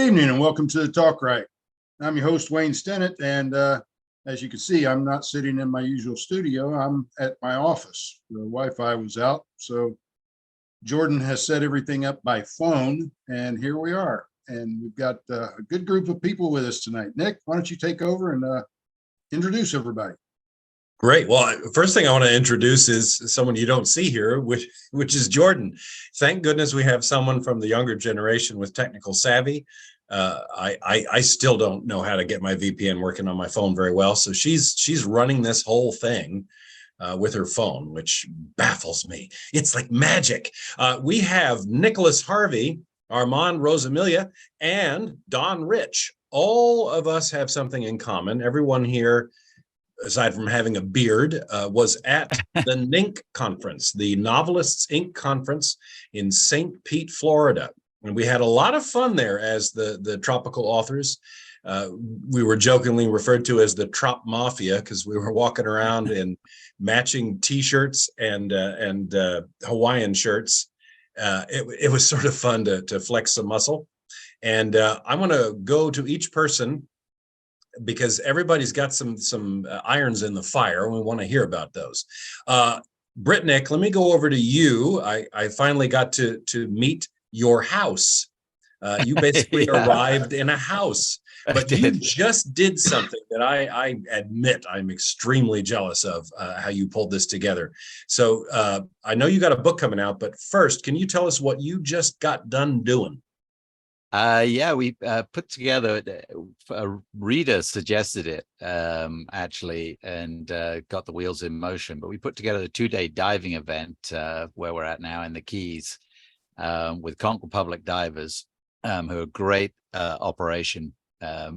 evening and welcome to the Talk Right. I'm your host, Wayne Stennett, and as you can see, I'm not sitting in my usual studio. I'm at my office. The Wi-Fi was out, so Jordan has set everything up by phone, and here we are. And we've got a good group of people with us tonight. Nick, why don't you take over and introduce everybody? Great. Well, first thing I want to introduce is someone you don't see here, which is Jordan. Thank goodness we have someone from the younger generation with technical savvy. I still don't know how to get my VPN working on my phone very well. So she's running this whole thing with her phone, which baffles me. It's like magic. We have Nick Harvey, Armand Rosamilia, and Don Rich. All of us have something in common. Everyone here, aside from having a beard, was at the NINC conference, the Novelists Inc. conference in St. Pete, Florida. And we had a lot of fun there as the tropical authors. We were jokingly referred to as the Trop-Mafia because we were walking around in matching T-shirts and Hawaiian shirts. It was sort of fun to flex some muscle. And I want to go to each person because everybody's got some irons in the fire, and we want to hear about those. Britt, Nick, let me go over to you. I finally got to meet your house. You basically arrived in a house, but you just did something that I admit I'm extremely jealous of, how you pulled this together. So I know you got a book coming out, but first, can you tell us what you just got done doing? Yeah, we put together, a reader suggested it, actually, and got the wheels in motion. But we put together a 2-day diving event where we're at now in the Keys with Conquer Public Divers, who are a great operation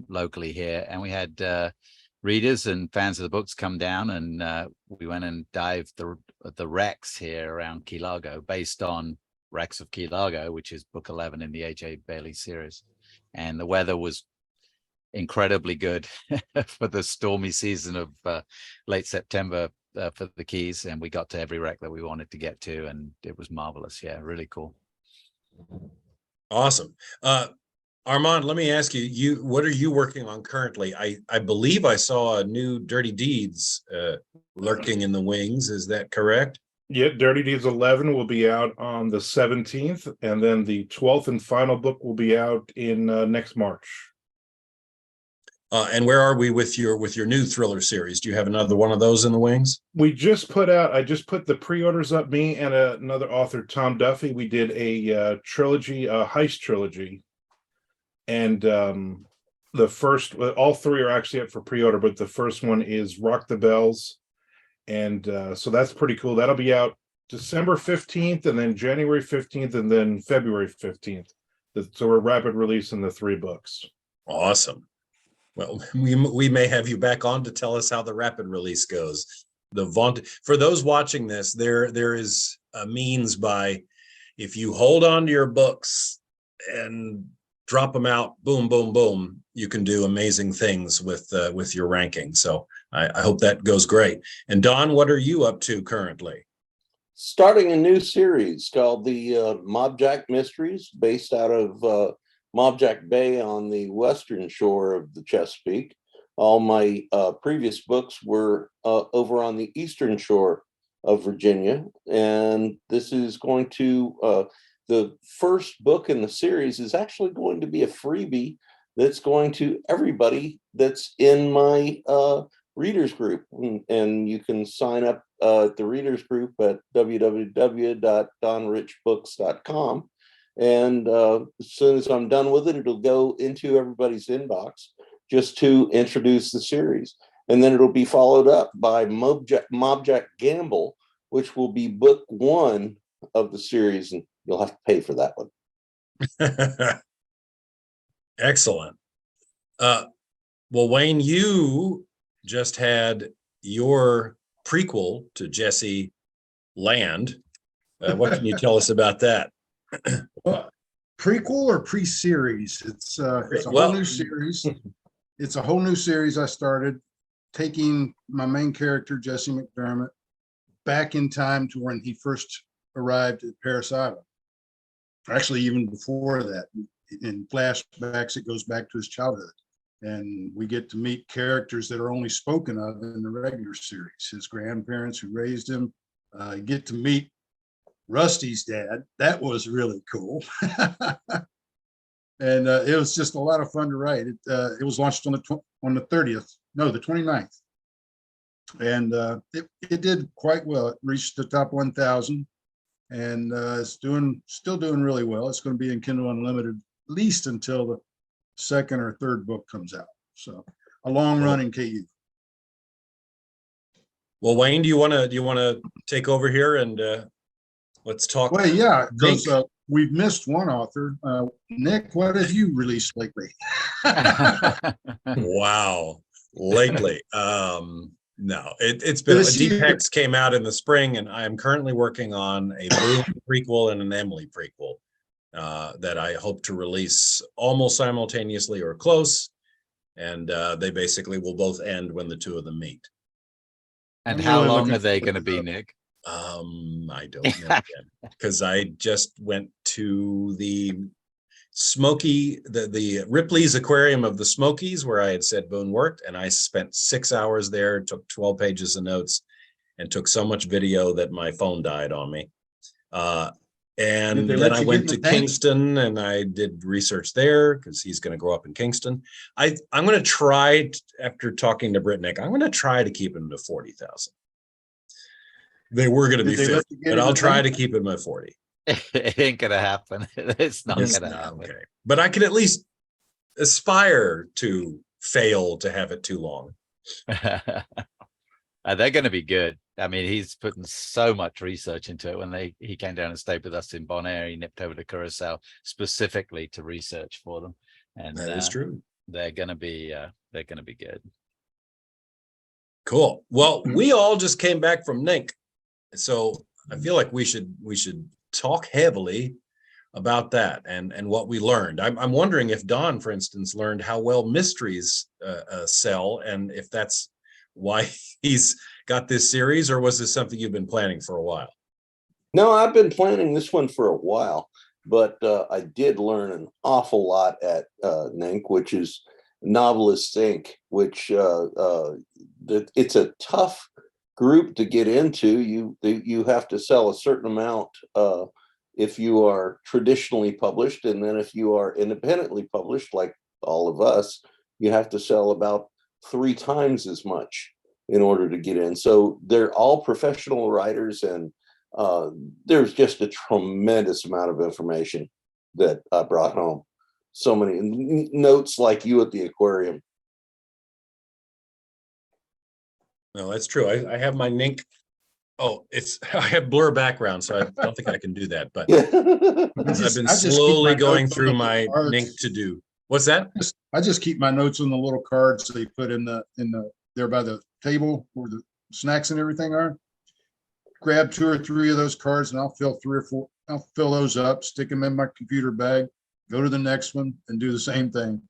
locally here. And we had readers and fans of the books come down, and we went and dived the wrecks here around Key Largo based on Wrecks of Key Largo, which is book 11 in the A.J. Bailey series. And the weather was incredibly good for the stormy season of late September for the Keys. And we got to every wreck that we wanted to get to, and it was marvelous. Yeah, really cool. Awesome. Armand, let me ask you, what are you working on currently? I believe I saw a new Dirty Deeds lurking in the wings. Is that correct? Yeah, Dirty Deeds 11 will be out on the 17th, and then the 12th and final book will be out in next March. And where are we with your new thriller series? Do you have another one of those in the wings? I just put the pre-orders up. Me and another author, Tom Duffy. We did a trilogy, a heist trilogy, and the first, all three are actually up for pre-order, but the first one is Rock the Bells. And so that's pretty cool. That'll be out December 15th, and then January 15th, and then February 15th. So we're rapid releasing the 3 books. Awesome. Well, we may have you back on to tell us how the rapid release goes. For those watching this, there is a means by, if you hold on to your books and drop them out, boom, boom, boom, you can do amazing things with your ranking. So I hope that goes great. And Don, what are you up to currently? Starting a new series called the Mobjack Mysteries, based out of Mobjack Bay on the western shore of the Chesapeake. All my previous books were over on the eastern shore of Virginia. And this is going to, the first book in the series is actually going to be a freebie that's going to everybody that's in my readers group, and you can sign up at the readers group at www.donrichbooks.com. And as soon as I'm done with it, it'll go into everybody's inbox just to introduce the series. And then it'll be followed up by Mobjack Gamble, which will be book 1 of the series, and you'll have to pay for that one. Excellent. Well, Wayne, you just had your prequel to Jesse Land. What can you tell us about that? Well, prequel or pre-series? It's a whole new series. It's a whole new series I started, taking my main character, Jesse McDermott, back in time to when he first arrived at Paris Island. Actually, even before that, in flashbacks, it goes back to his childhood. And we get to meet characters that are only spoken of in the regular series. His grandparents who raised him, get to meet Rusty's dad. That was really cool. And it was just a lot of fun to write. It was launched on the 30th, no, the 29th. And it did quite well. It reached the top 1,000, and it's still doing really well. It's going to be in Kindle Unlimited at least until the second or third book comes out. So a long run in KU. Well, Wayne, do you want to take over here and let's talk? Well, yeah, because we've missed one author. Nick, what have you released lately? Wow, lately. No, it's been Deep Hex came out in the spring, and I am currently working on a Boone prequel and an Emily prequel that I hope to release almost simultaneously or close. And they basically will both end when the two of them meet. And how long are they going to be, Nick? I don't know yet, because I just went to the the Ripley's Aquarium of the Smokies, where I had said Boone worked, and I spent 6 hours there, took 12 pages of notes, and took so much video that my phone died on me. And then I went to Kingston and I did research there because he's going to grow up in Kingston. I'm going to try, after talking to Britt Nick, I'm going to try to keep him to 40,000. They were going to be 50, but I'll try to keep him at 40. It ain't going to happen. It's not going to happen. Okay. But I can at least aspire to fail to have it too long. They're going to be good. I mean, he's putting so much research into it. When he came down and stayed with us in Bonaire, he nipped over to Curacao specifically to research for them. And that is true. They're going to be good. Cool. Well, we all just came back from NINC, so I feel like we should talk heavily about that and what we learned. I'm wondering if Don, for instance, learned how well mysteries sell, and if that's why he's got this series, or was this something you've been planning for a while? No, I've been planning this one for a while, but I did learn an awful lot at NINC, which is Novelists Inc., which it's a tough group to get into. You have to sell a certain amount if you are traditionally published, and then if you are independently published, like all of us, you have to sell about 3 times as much in order to get in. So they're all professional writers, and there's just a tremendous amount of information that I brought home. So many notes like you at the aquarium. No, that's true. I have my NINC. Oh, I have blur background, so I don't think I can do that. But I've been slowly going through my NINC to do. What's that? I just keep my notes on the little cards they put in the there by the table where the snacks and everything are. Grab 2 or 3 of those cards, and I'll fill 3 or 4. I'll fill those up, stick them in my computer bag, go to the next one, and do the same thing.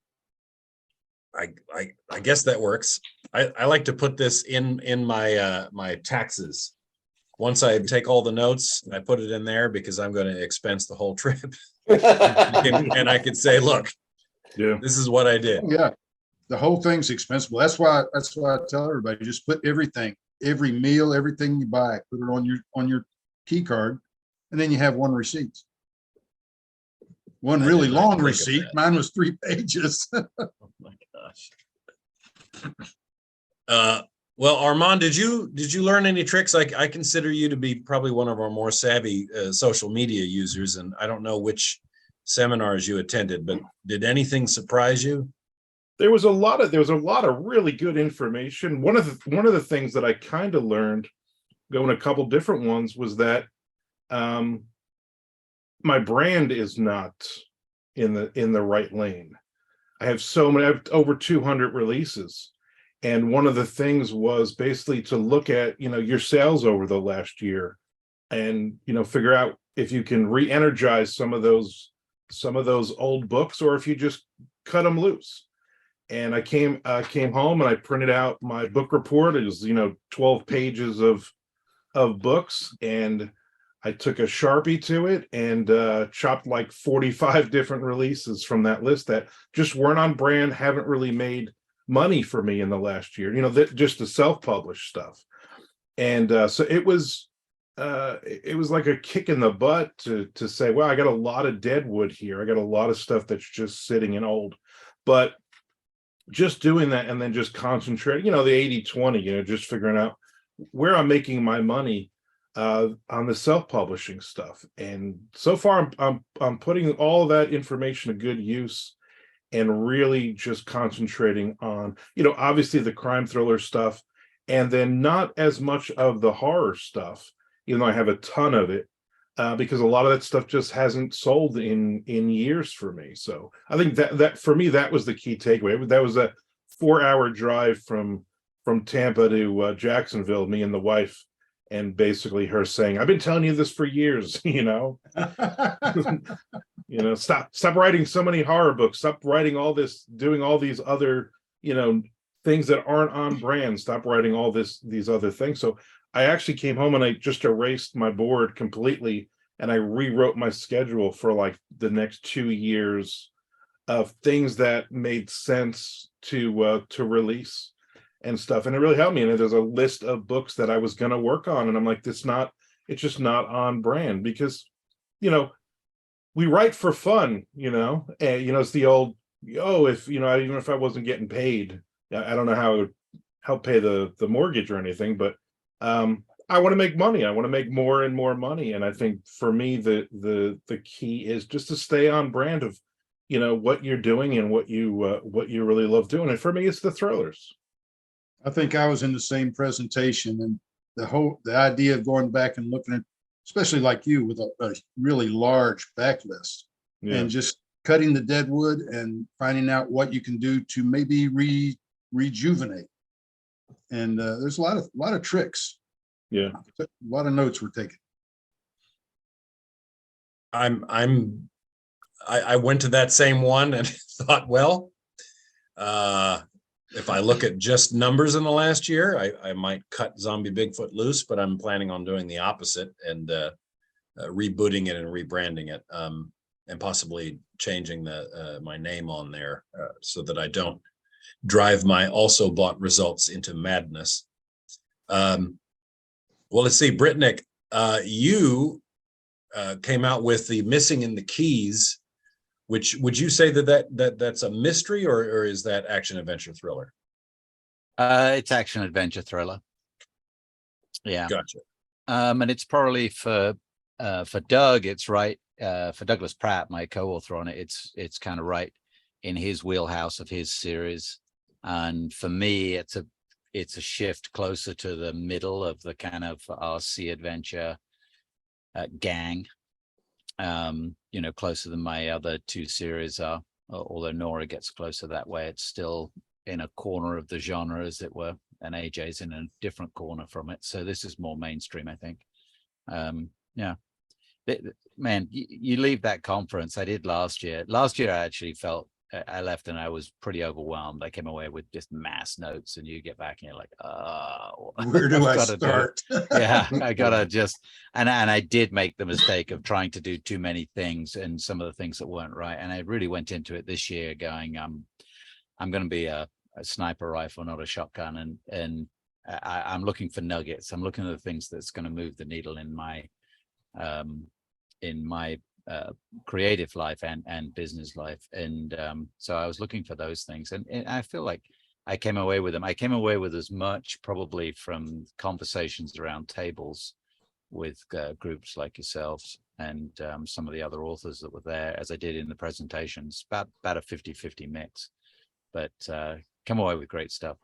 I guess that works. I like to put this in my my taxes. Once I take all the notes, I put it in there because I'm going to expense the whole trip. And I can say, look, this is what I did. Oh, yeah, the whole thing's expensive. That's why I tell everybody, just put everything, every meal, everything you buy, put it on your key card, and then you have one receipt. One really long receipt. Mine was 3 pages. Oh my gosh. Well, Armand, did you learn any tricks? I consider you to be probably one of our more savvy social media users, and I don't know which seminars you attended, but did anything surprise you? There was a lot of really good information. One of the things that I kind of learned going a couple different ones was that my brand is not in the right lane. I have over 200 releases. And one of the things was basically to look at, your sales over the last year and, figure out if you can re-energize some of those old books, or if you just cut them loose. And I came home and I printed out my book report. It was, 12 pages of books. And I took a Sharpie to it and chopped like 45 different releases from that list that just weren't on brand, haven't really made money for me in the last year, that just the self-published stuff. And so it was like a kick in the butt to say, well, I got a lot of dead wood here. I got a lot of stuff that's just sitting and old. But just doing that and then just concentrating, the 80-20, just figuring out where I'm making my money on the self-publishing stuff. And so far I'm putting all of that information to good use and really just concentrating on, obviously the crime thriller stuff, and then not as much of the horror stuff, even though I have a ton of it, because a lot of that stuff just hasn't sold in years for me. So I think that for me, that was the key takeaway. That was a 4-hour drive from Tampa to Jacksonville, me and the wife, and basically her saying, I've been telling you this for years, stop writing so many horror books, stop writing all this, doing all these other, things that aren't on brand, stop writing all these other things. So I actually came home and I just erased my board completely, and I rewrote my schedule for like the next 2 years of things that made sense to release and stuff. And it really helped me. And there's a list of books that I was going to work on, and I'm like, it's just not on brand, because we write for fun, and it's the old, even if I wasn't getting paid, I don't know how it would help pay the mortgage or anything, but I want to make money. I want to make more and more money. And I think for me, the key is just to stay on brand of, what you're doing and what you really love doing. And for me, it's the thrillers. I think I was in the same presentation, and the idea of going back and looking at, especially like you, with a really large backlist, and just cutting the dead wood and finding out what you can do to maybe rejuvenate. And there's a lot of tricks. Yeah, A lot of notes were taken. I went to that same one and thought, well, if I look at just numbers in the last year, I might cut Zombie Bigfoot loose, but I'm planning on doing the opposite and rebooting it and rebranding it, and possibly changing my name on there so that I don't drive my also bought results into madness. Well, let's see, Brittnick, you came out with the Missing in the Keys, which would you say that's a mystery, or is that action adventure thriller? It's action adventure thriller. Yeah. Gotcha. And it's probably for Doug, it's right. For Douglas Pratt, my co-author on it, it's kind of right in his wheelhouse of his series. And for me, it's a shift closer to the middle of the kind of RC adventure gang. Closer than my other two series are, although Nora gets closer that way. It's still in a corner of the genre, as it were, and AJ's in a different corner from it. So this is more mainstream, I think. Man, you leave that conference. I did last year. Last year, I actually felt I left and I was pretty overwhelmed. I came away with just mass notes, and you get back and you're like, where do I start? Yeah, I gotta just, and I did make the mistake of trying to do too many things and some of the things that weren't right. And I really went into it this year going, I'm going to be a sniper rifle, not a shotgun. And I'm looking for nuggets. I'm looking at the things that's going to move the needle in my creative life and business life. And so I was looking for those things, and I feel like I came away with them. I came away with as much probably from conversations around tables with groups like yourselves and some of the other authors that were there as I did in the presentations, about a 50-50 mix, but come away with great stuff.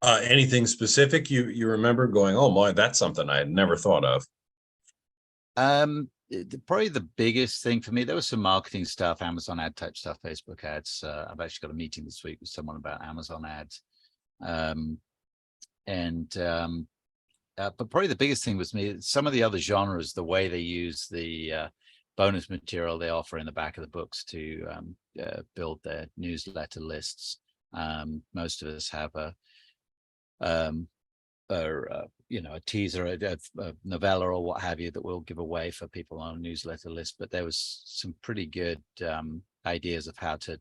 Anything specific you remember going, oh my, that's something I had never thought of? Probably the biggest thing for me, there was some marketing stuff, Amazon ad type stuff, Facebook ads. I've actually got a meeting this week with someone about Amazon ads. But probably the biggest thing was me, some of the other genres, the way they use the bonus material they offer in the back of the books to build their newsletter lists. Most of us have a a teaser, a novella or what have you that we'll give away for people on a newsletter list. But there was some pretty good ideas of how to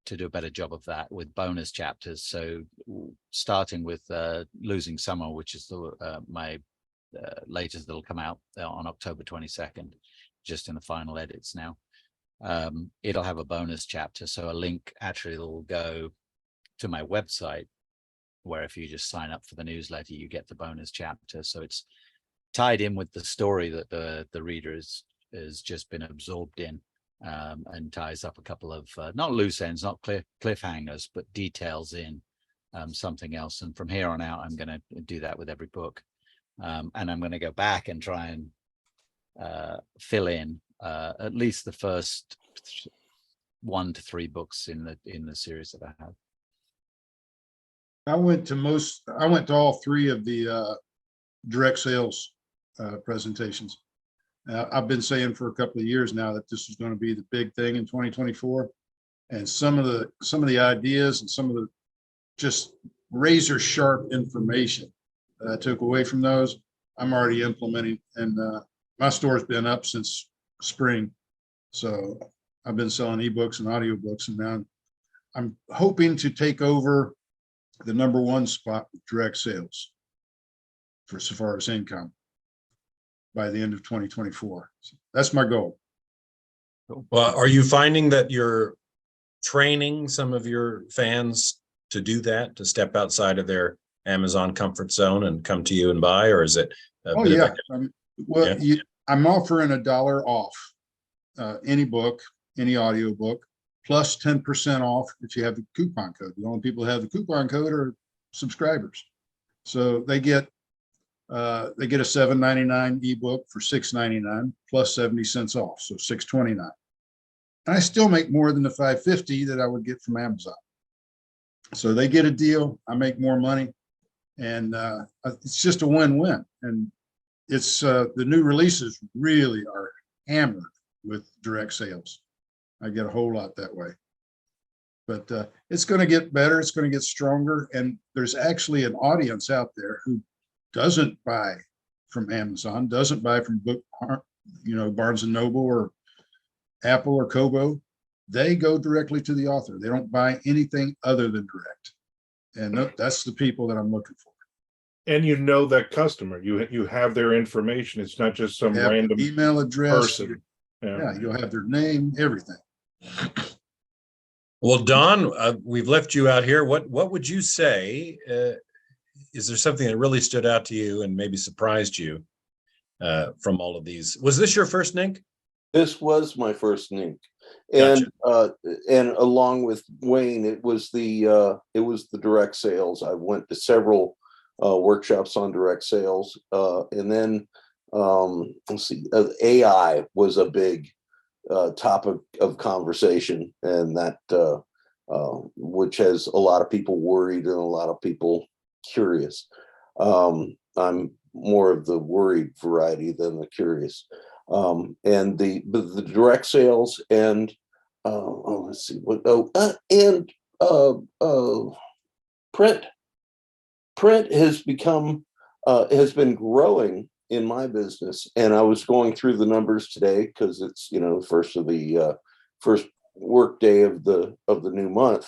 do a better job of that with bonus chapters. So starting with Losing Summer, which is my latest, that'll come out on October 22nd, just in the final edits now. It'll have a bonus chapter, so a link actually will go to my website, where if you just sign up for the newsletter, you get the bonus chapter. So it's tied in with the story that the reader has just been absorbed in, and ties up a couple of not loose ends, not cliffhangers, but details in something else. And from here on out, I'm going to do that with every book, and I'm going to go back and try and fill in at least the first 1 to 3 books in the series that I have. I went to all 3 of the direct sales presentations. I've been saying for a couple of years now that this is going to be the big thing in 2024. And some of the ideas and some of the just razor sharp information that I took away from those, I'm already implementing. And my store's been up since spring. So I've been selling ebooks and audiobooks, and now I'm hoping to take over the #1 spot with direct sales for so far as income by the end of 2024. So that's my goal. Well, are you finding that you're training some of your fans to do that, to step outside of their Amazon comfort zone and come to you and buy, or is it a bit of a... Well, yeah. I'm offering $1 off any book, any audiobook, plus 10% off if you have the coupon code. The only people who have the coupon code are subscribers. So they get a $7.99 ebook for $6.99 plus 70 cents off, so $6.29. And I still make more than the $5.50 that I would get from Amazon. So they get a deal, I make more money, and it's just a win-win. And it's the new releases really are hammered with direct sales. I get a whole lot that way. But it's going to get better. It's going to get stronger. And there's actually an audience out there who doesn't buy from Amazon, doesn't buy from Barnes and Noble or Apple or Kobo. They go directly to the author. They don't buy anything other than direct. And that's the people that I'm looking for. And that customer, you have their information. It's not just some random email address. person. Yeah, you'll have their name, everything. Well, Don, we've left you out here. What would you say? Is there something that really stood out to you and maybe surprised you from all of these? Was this your first NINC? This was my first NINC, and Gotcha. And along with Wayne, it was the direct sales. I went to several workshops on direct sales, and then let's see, AI was a big topic of conversation, and that which has a lot of people worried and a lot of people curious. I'm more of the worried variety than the curious. And the direct sales and let's see what print has become has been growing in my business. And I was going through the numbers today because it's first work day of the new month,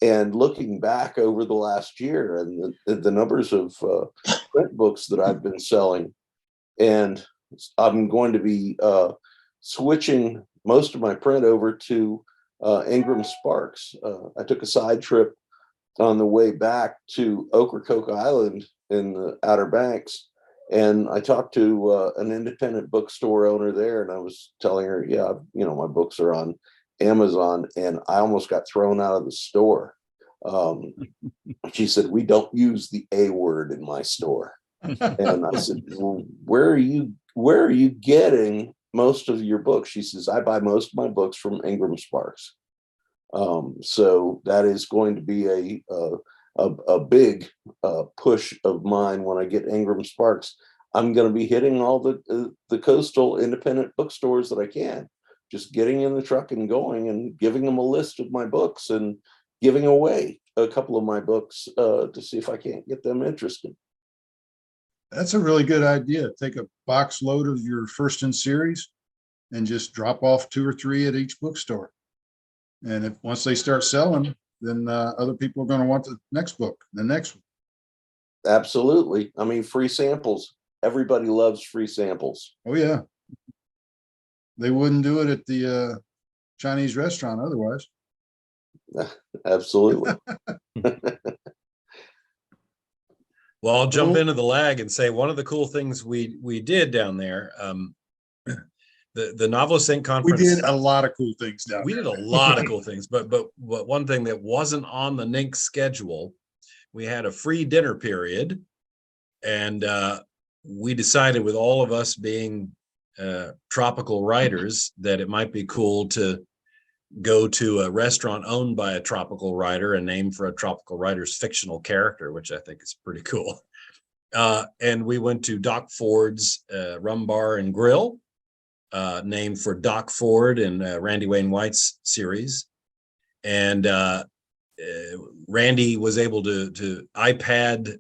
and looking back over the last year and the numbers of print books that I've been selling. And I'm going to be switching most of my print over to Ingram Sparks. I took a side trip on the way back to Ocracoke Island in the Outer Banks, and I talked to an independent bookstore owner there, and I was telling her, yeah, my books are on Amazon, and I almost got thrown out of the store. She said, we don't use the A word in my store. And I said, well, where are you getting most of your books? She says, I buy most of my books from Ingram Sparks. So that is going to be a big push of mine when I get Ingram Sparks. I'm going to be hitting all the coastal independent bookstores that I can, just getting in the truck and going and giving them a list of my books and giving away a couple of my books to see if I can't get them interested. That's a really good idea. Take a box load of your first in series and just drop off 2 or 3 at each bookstore. And if once they start selling, then other people are going to want the next book, the next one. Absolutely. I mean, free samples. Everybody loves free samples. Oh yeah. They wouldn't do it at the Chinese restaurant otherwise. Absolutely. Well, I'll jump into the lag and say one of the cool things we did down there, the Novelist Inc. We conference. did a lot of cool things down We there. did a lot of cool things, but one thing that wasn't on the NINC schedule, we had a free dinner period, and we decided, with all of us being tropical writers, that it might be cool to go to a restaurant owned by a tropical writer and named for a tropical writer's fictional character, which I think is pretty cool. And we went to Doc Ford's Rum Bar and Grill, named for Doc Ford and Randy Wayne White's series. And Randy was able to iPad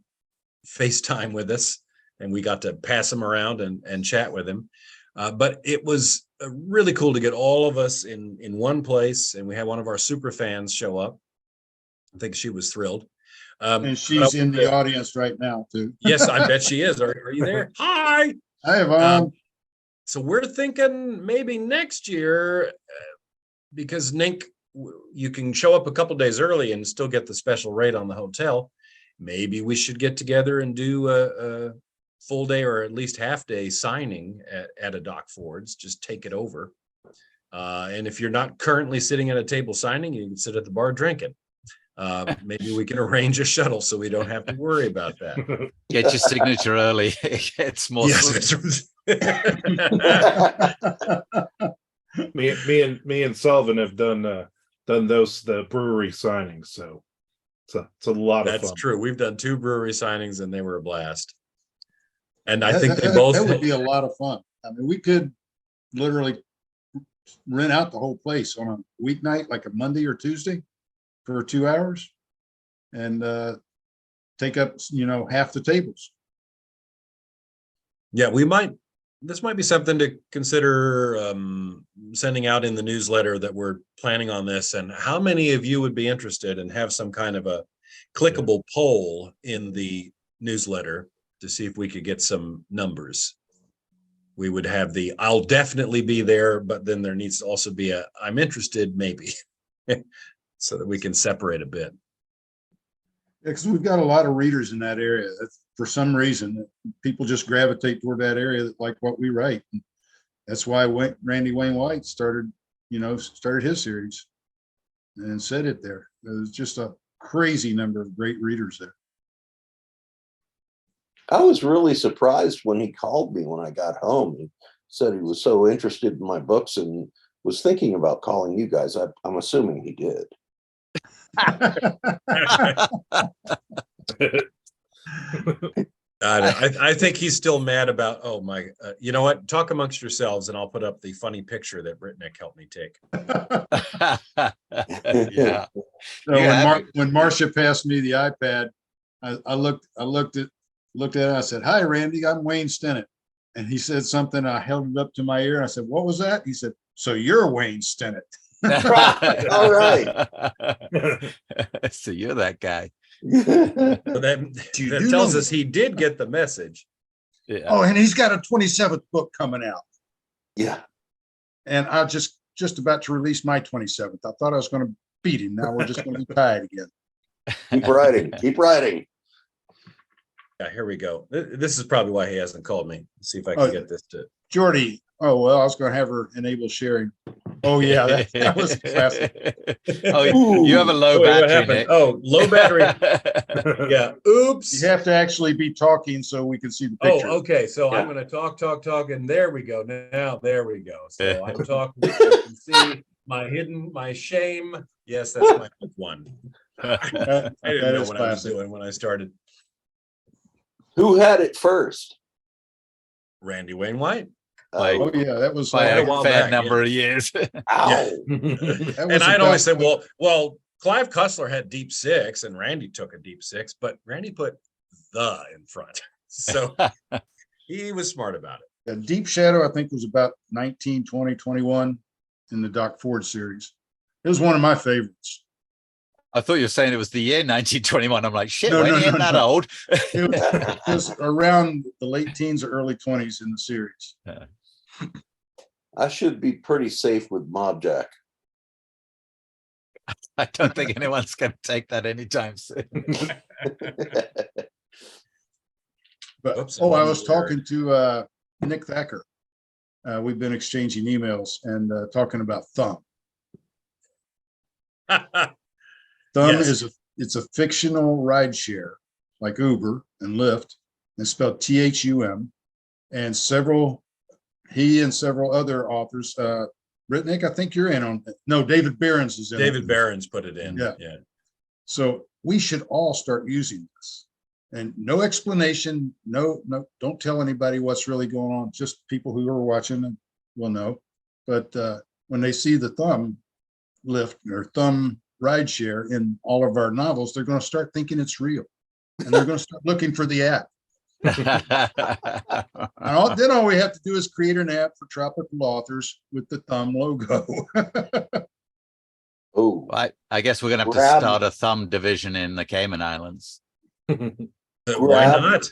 FaceTime with us, and we got to pass him around and chat with him. But it was really cool to get all of us in one place, and we had one of our super fans show up. I think she was thrilled. And she's in the audience right now too. Yes, I bet she is. Are you there? Hi. Hi, Yvonne. So we're thinking maybe next year, because NINC, you can show up a couple days early and still get the special rate on the hotel. Maybe we should get together and do a full day or at least half day signing at a Doc Ford's. Just take it over. And if you're not currently sitting at a table signing, you can sit at the bar drinking. Maybe we can arrange a shuttle so we don't have to worry about that. Get your signature early. It's more. Yes. Me and Sullivan have done the brewery signings, so it's a lot of fun. That's true. We've done 2 brewery signings and they were a blast. And I That- think they that- both. That would be a lot of fun. I mean, we could literally rent out the whole place on a weeknight, like a Monday or Tuesday, for 2 hours, and take up, half the tables. Yeah, this might be something to consider sending out in the newsletter, that we're planning on this, and how many of you would be interested, and have some kind of a clickable poll in the newsletter to see if we could get some numbers. We would have the "I'll definitely be there," but then there needs to also be a "I'm interested, maybe," so that we can separate a bit. Because we've got a lot of readers in that area. For some reason, people just gravitate toward that area, like what we write. That's why Randy Wayne White started his series and said it there. There's just a crazy number of great readers there. I was really surprised when he called me when I got home. He said he was so interested in my books and was thinking about calling you guys. I'm assuming he did. I think he's still mad about, oh my, you know what? Talk amongst yourselves, and I'll put up the funny picture that Brittnick helped me take. Yeah. When Marcia passed me the iPad, I looked at it. And I said, "Hi, Randy. I'm Wayne Stennett." And he said something. I held it up to my ear. I said, "What was that?" He said, "So you're Wayne Stennett." All right. So you're that guy. So that tells us he did get the message. Yeah. Oh, and he's got a 27th book coming out. Yeah. And I just about to release my 27th. I thought I was going to beat him. Now we're just going to be tied again. Keep writing. Keep writing. Yeah, here we go. This is probably why he hasn't called me. Let's see if I can get this to. Jordy. Oh, well, I was going to have her enable sharing. Oh, yeah, that was classic. Oh, you have a low battery, Nick. Oh, low battery. Yeah. Oops. You have to actually be talking so we can see the picture. Oh, okay. So Yeah. I'm going to talk, and there we go. Now, there we go. So I'm talking. You can see my shame. Yes, that's my one. I didn't know what I was doing when I started. Who had it first? Randy Wayne White. Oh, yeah, that was By a while fair back, number of years. Ow. And I'd always say, well, Clive Cussler had Deep Six, and Randy took a Deep Six, but Randy put "the" in front. So he was smart about it. Deep Shadow, I think, was about 19, 20, 21 in the Doc Ford series. It was one of my favorites. I thought you were saying it was the year 1921. I'm like, shit, No, when no, you no, ain't that no. old. It was around the late teens or early 20s in the series. I should be pretty safe with Mobjack. I don't think anyone's going to take that anytime soon. But Oops, I one was more. talking to Nick Thacker. We've been exchanging emails and talking about Thumb. Thumb Yes. it's a fictional ride share like Uber and Lyft, and spelled THUM. And he and several other authors, Nick, I think you're in on it. No, David Behrens is in. David Behrens put it in. Yeah. Yeah. So we should all start using this. And no explanation, no, don't tell anybody what's really going on. Just people who are watching will know. But when they see the Thumb lift or Thumb ride share in all of our novels, they're going to start thinking it's real. And they're going to start looking for the app. And then all we have to do is create an app for tropical authors with the Thumb logo. Oh, I guess we're going to have to Grab- start a Thumb division in the Cayman Islands. Why not?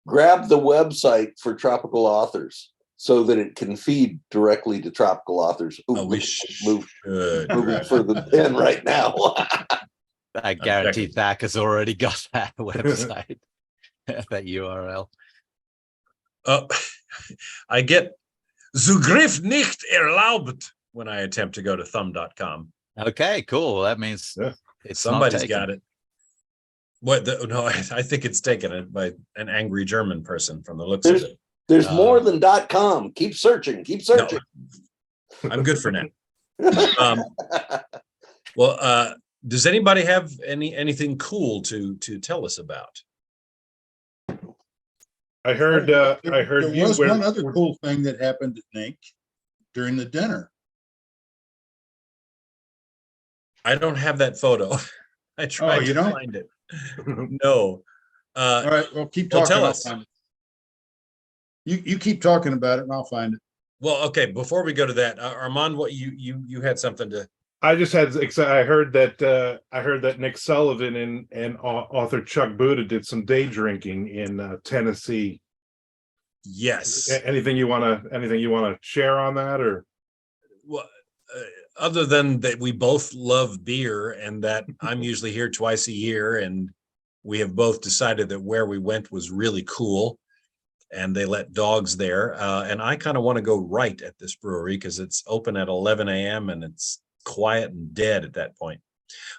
grab the website for tropical authors so that it can feed directly to tropical authors. Ooh, Oh, we move should. moving for the pen right now. I guarantee checking. Thack has already got that website, that URL. I get Zugriff nicht erlaubt when I attempt to go to thumb.com. Okay, cool. That means Yeah. it's Somebody's not taken. got it. What? No, I think it's taken it by an angry German person from the looks of it. There's more than .com. Keep searching. Keep searching. No, I'm good for now. Well, does anybody have anything cool to tell us about? I heard There you was were- one other cool thing that happened at NINC during the dinner. I don't have that photo. I tried you to don't? find it. No. All right, well, keep Well, talking. tell I'll us. find it. You keep talking about it and I'll find it. Well, okay. Before we go to that, Armand, what you had something to? I just had. I heard that Nick Sullivan and author Chuck Buda did some day drinking in Tennessee. Yes. Anything you want to share on that, or? Well, other than that, we both love beer, and that I'm usually here twice a year, and we have both decided that where we went was really cool, and they let dogs there. And I kind of want to go right at this brewery because it's open at 11 a.m. and it's quiet and dead at that point.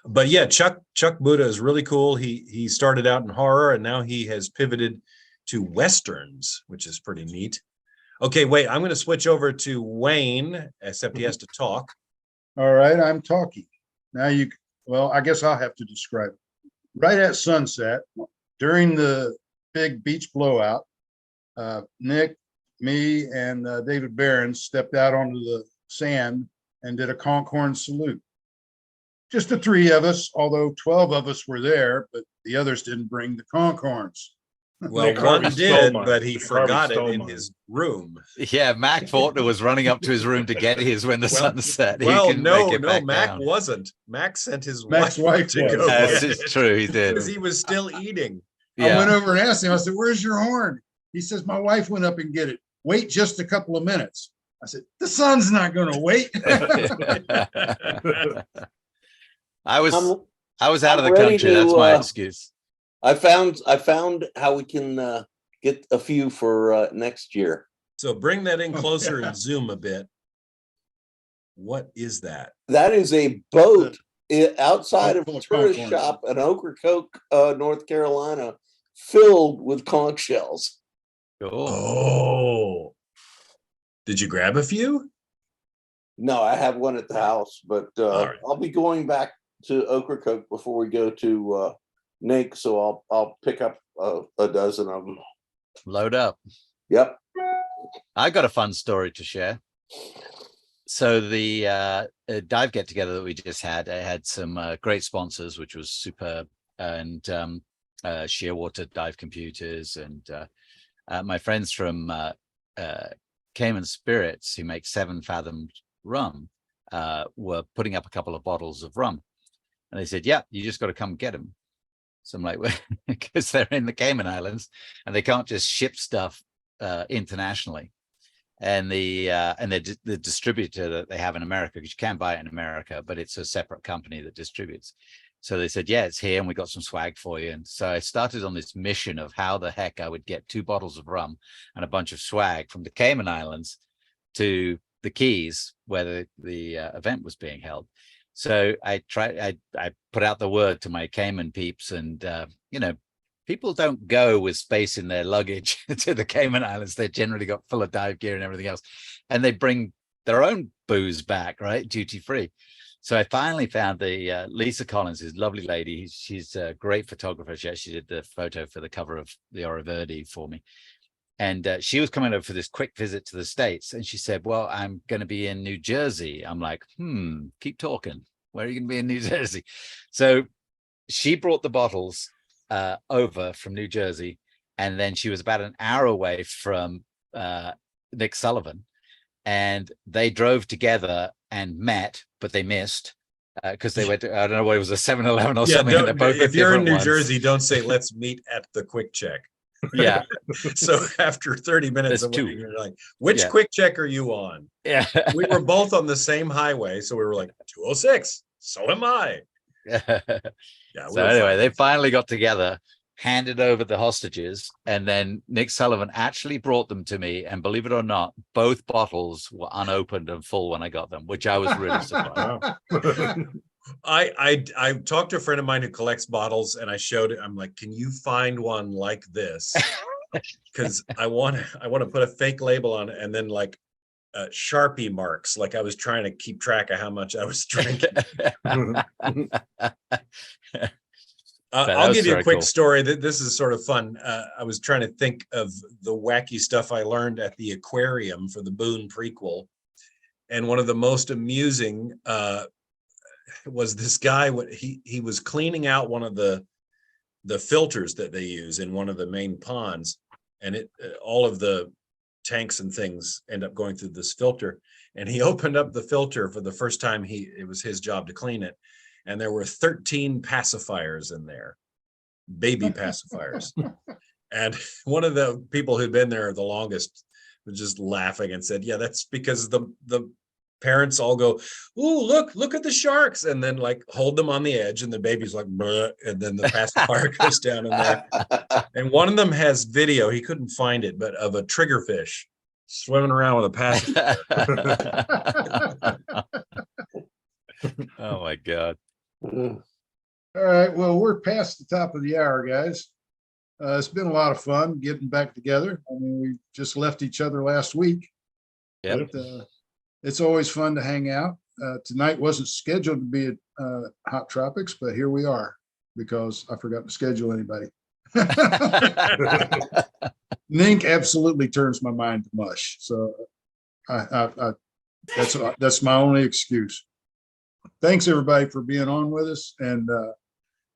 But yeah, Chuck Buda is really cool. He started out in horror and now he has pivoted to Westerns, which is pretty neat. Okay, wait, I'm going to switch over to Wayne, except he has to talk. All right, I'm talking. Now I guess I'll have to describe it. Right at sunset, during the big beach blowout, Nick, me, and David Behrens stepped out onto the sand and did a conch horn salute. Just the three of us, although 12 of us were there, but the others didn't bring the conch horns. Well, Nick one Harvey stole did, mine. but he Nick Harvey forgot it stole in mine. his room. Yeah, Mac Faulkner was running up to his room to get his when the sun set. He Well, couldn't make no, it back Mac down. wasn't. Mac sent his Mac's wife to was. go Yes, get it's it true. He did. because he was still eating. I went Yeah. over and asked him, I said, "Where's your horn?" He says, "My wife went up and get it. Wait just a couple of minutes." I said, "The sun's not going to wait." I was out of I'm the ready country. to, That's my excuse. I found how we can get a few for next year. So bring that in closer and zoom a bit. What is that? That is a boat outside of Full a of tourist conch horns. shop in Ocracoke, North Carolina, filled with conch shells. Cool. Oh, did you grab a few? No, I have one at the house, but All right. I'll be going back to Ocracoke before we go to NINC, so I'll pick up a dozen of them. Load up. Yep. I got a fun story to share. So the dive get together that we just had, I had some great sponsors, which was superb. And shearwater dive computers, and my friends from Cayman Spirits, who make 7 Fathom rum, were putting up a couple of bottles of rum, and they said, "Yeah, you just got to come get them." So I'm like, well, because they're in the Cayman Islands and they can't just ship stuff internationally. And the distributor that they have in America, because you can buy it in America, but it's a separate company that distributes. So they said, yeah, it's here, and we got some swag for you. And so I started on this mission of how the heck I would get 2 bottles of rum and a bunch of swag from the Cayman Islands to the Keys, where the event was being held. So I put out the word to my Cayman peeps, and people don't go with space in their luggage to the Cayman Islands. They're generally got full of dive gear and everything else, and they bring their own booze back, right, duty free. So I finally found the Lisa Collins, this lovely lady. She's a great photographer. She actually did the photo for the cover of the Ora Verde for me. And she was coming over for this quick visit to the States. And she said, well, I'm going to be in New Jersey. I'm like, keep talking. Where are you going to be in New Jersey? So she brought the bottles over from New Jersey. And then she was about an hour away from Nick Sullivan. And they drove together and met, but they missed because they went to, I don't know what it was, a 7-Eleven or something. And both if you're in New ones. Jersey, don't say, let's meet at the Quick Check. Yeah. So after 30 minutes of waiting, you're like, which Quick Check are you on? Yeah. We were both on the same highway. So we were like, 206. So am I. Yeah. Yeah. So anyway, they finally got together, handed over the hostages, and then Nick Sullivan actually brought them to me. And believe it or not, both bottles were unopened and full when I got them, which I was really surprised. I talked to a friend of mine who collects bottles, and I showed it. I'm like, can you find one like this? Because I want to put a fake label on it, and then like Sharpie marks, like I was trying to keep track of how much I was drinking. I'll give you a quick story. This is sort of fun. I was trying to think of the wacky stuff I learned at the aquarium for the Boone prequel. And one of the most amusing was this guy. He was cleaning out one of the filters that they use in one of the main ponds. And all of the tanks and things end up going through this filter. And he opened up the filter for the first time. It was his job to clean it. And there were 13 pacifiers in there, baby pacifiers. And one of the people who'd been there the longest was just laughing and said, yeah, that's because the parents all go, ooh, look at the sharks. And then like hold them on the edge, and the baby's like, bleh, and then the pacifier goes down in there. And one of them has video, he couldn't find it, but of a triggerfish swimming around with a pacifier. Oh my God. All right, well, we're past the top of the hour, guys. It's been a lot of fun getting back together. I mean, we just left each other last week. Yep. But, it's always fun to hang out. Tonight wasn't scheduled to be at Hot Tropics, but here we are because I forgot to schedule anybody. NINC absolutely turns my mind to mush. So that's my only excuse. Thanks everybody for being on with us, and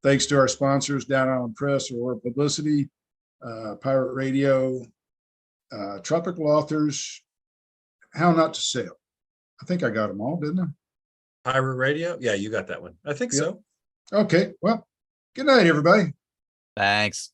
thanks to our sponsors, Down Island Press or Publicity, Pirate Radio, Tropical Authors, How Not to Sail. I think I got them all, didn't I? Pirate Radio? Yeah, you got that one. I think so. Okay, well, good night, everybody. Thanks.